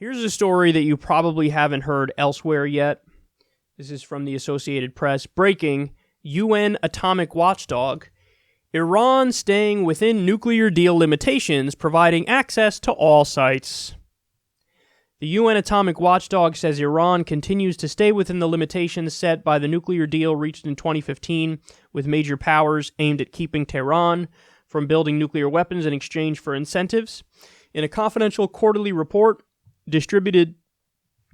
Here's a story that you probably haven't heard elsewhere yet. This is from the Associated Press. Breaking, UN atomic watchdog. Iran staying within nuclear deal limitations, providing access to all sites. The UN atomic watchdog says Iran continues to stay within the limitations set by the nuclear deal reached in 2015 with major powers aimed at keeping Tehran from building nuclear weapons in exchange for incentives. In a confidential quarterly report distributed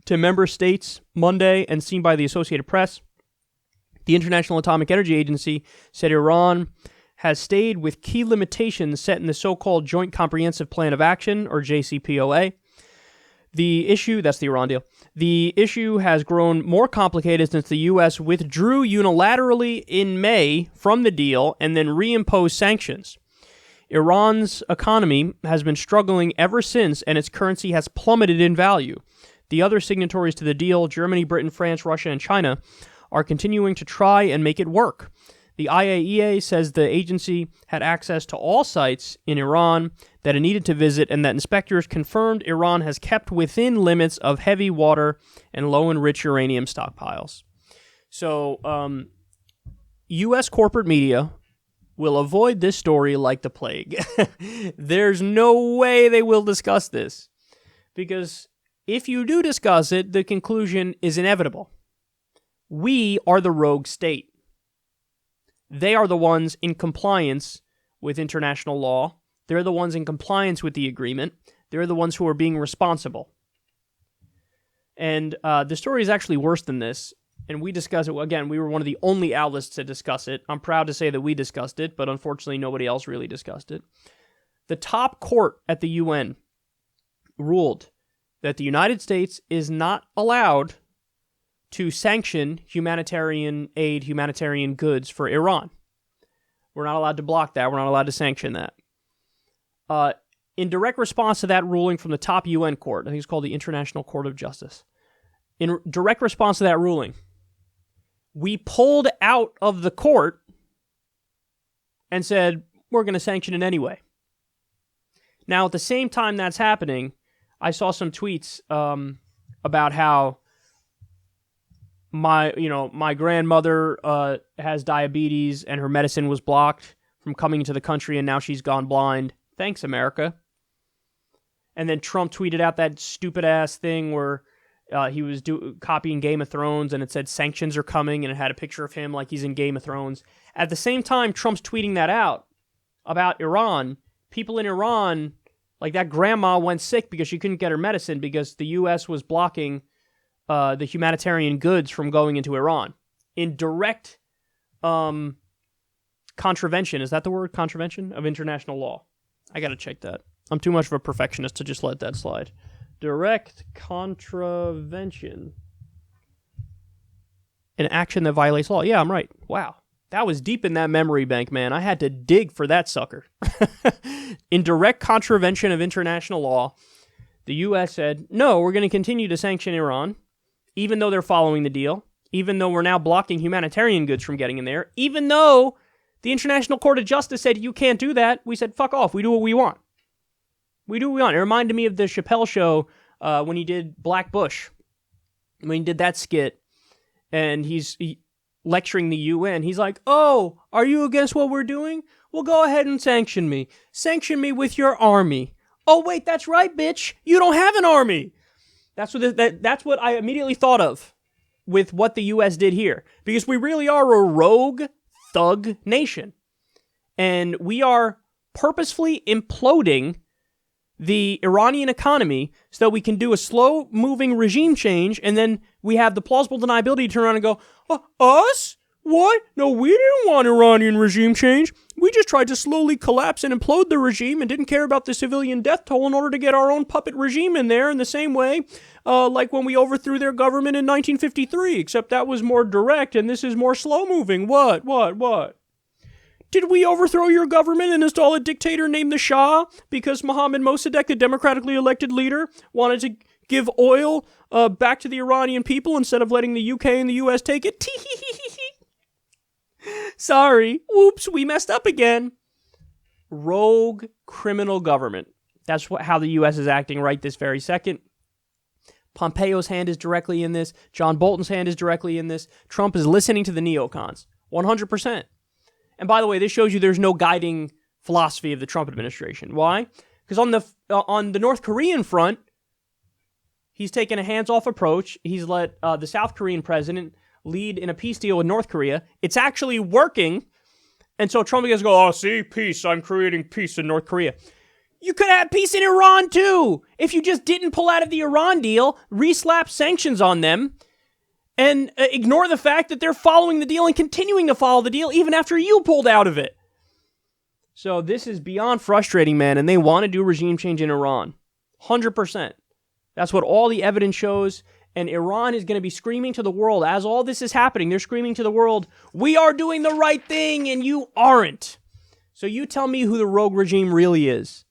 to member states Monday and seen by the Associated Press, the International Atomic Energy Agency said Iran has stayed with key limitations set in the so-called Joint Comprehensive Plan of Action, or JCPOA. The issue, that's the Iran deal, the issue has grown more complicated since the U.S. withdrew unilaterally in May from the deal and then reimposed sanctions. Iran's economy has been struggling ever since, and its currency has plummeted in value. The other signatories to the deal, Germany, Britain, France, Russia, and China, are continuing to try and make it work. The IAEA says the agency had access to all sites in Iran that it needed to visit, and that inspectors confirmed Iran has kept within limits of heavy water and low-enriched uranium stockpiles. So, U.S. corporate media will avoid this story like the plague. There's no way they will discuss this. Because if you do discuss it, the conclusion is inevitable. We are the rogue state. They are the ones in compliance with international law. They're the ones in compliance with the agreement. They're the ones who are being responsible. And the story is actually worse than this. And we discussed it. Again, we were one of the only outlets to discuss it. I'm proud to say that we discussed it, but unfortunately nobody else really discussed it. The top court at the UN ruled that the United States is not allowed to sanction humanitarian aid, humanitarian goods for Iran. We're not allowed to block that. We're not allowed to sanction that. In direct response to that ruling from the top UN court, I think it's called the International Court of Justice, in direct response to that ruling, we pulled out of the court and said, we're going to sanction it anyway. Now, at the same time that's happening, I saw some tweets about how my grandmother has diabetes and her medicine was blocked from coming into the country and now she's gone blind. Thanks, America. And then Trump tweeted out that stupid-ass thing where he was copying Game of Thrones, and it said sanctions are coming, and it had a picture of him like he's in Game of Thrones. At the same time, Trump's tweeting that out about Iran. People in Iran, like that grandma went sick because she couldn't get her medicine because the U.S. was blocking the humanitarian goods from going into Iran. In direct contravention, is that the word? Contravention of international law. I gotta check that. I'm too much of a perfectionist to just let that slide. Direct contravention. An action that violates law. Yeah, I'm right. Wow. That was deep in that memory bank, man. I had to dig for that sucker. In direct contravention of international law, the U.S. said, no, we're going to continue to sanction Iran, even though they're following the deal, even though we're now blocking humanitarian goods from getting in there, even though the International Court of Justice said you can't do that. We said, fuck off. We do what we want. We do what we want. It reminded me of the Chappelle Show when he did Black Bush. When he did that skit, and he's lecturing the UN. He's like, oh, are you against what we're doing? Well, go ahead and sanction me. Sanction me with your army. Oh, wait, that's right, bitch. You don't have an army. That's what I immediately thought of with what the U.S. did here. Because we really are a rogue thug nation. And we are purposefully imploding the Iranian economy so that we can do a slow-moving regime change, and then we have the plausible deniability to turn around and go, us? What? No, we didn't want Iranian regime change. We just tried to slowly collapse and implode the regime and didn't care about the civilian death toll in order to get our own puppet regime in there in the same way, like when we overthrew their government in 1953, except that was more direct and this is more slow-moving. What? Did we overthrow your government and install a dictator named the Shah because Mohammad Mossadegh, the democratically elected leader, wanted to give oil back to the Iranian people instead of letting the UK and the US take it? Sorry. Oops, we messed up again. Rogue criminal government. That's how the US is acting right this very second. Pompeo's hand is directly in this. John Bolton's hand is directly in this. Trump is listening to the neocons, 100%. And by the way, this shows you there's no guiding philosophy of the Trump administration. Why? Because on the North Korean front, he's taken a hands-off approach. He's let the South Korean president lead in a peace deal with North Korea. It's actually working. And so Trump gets to go, oh, see, peace. I'm creating peace in North Korea. You could have peace in Iran, too, if you just didn't pull out of the Iran deal, re-slap sanctions on them, and ignore the fact that they're following the deal and continuing to follow the deal even after you pulled out of it. So this is beyond frustrating, man, and they want to do regime change in Iran. 100%. That's what all the evidence shows, and Iran is going to be screaming to the world, as all this is happening, they're screaming to the world, we are doing the right thing, and you aren't. So you tell me who the rogue regime really is.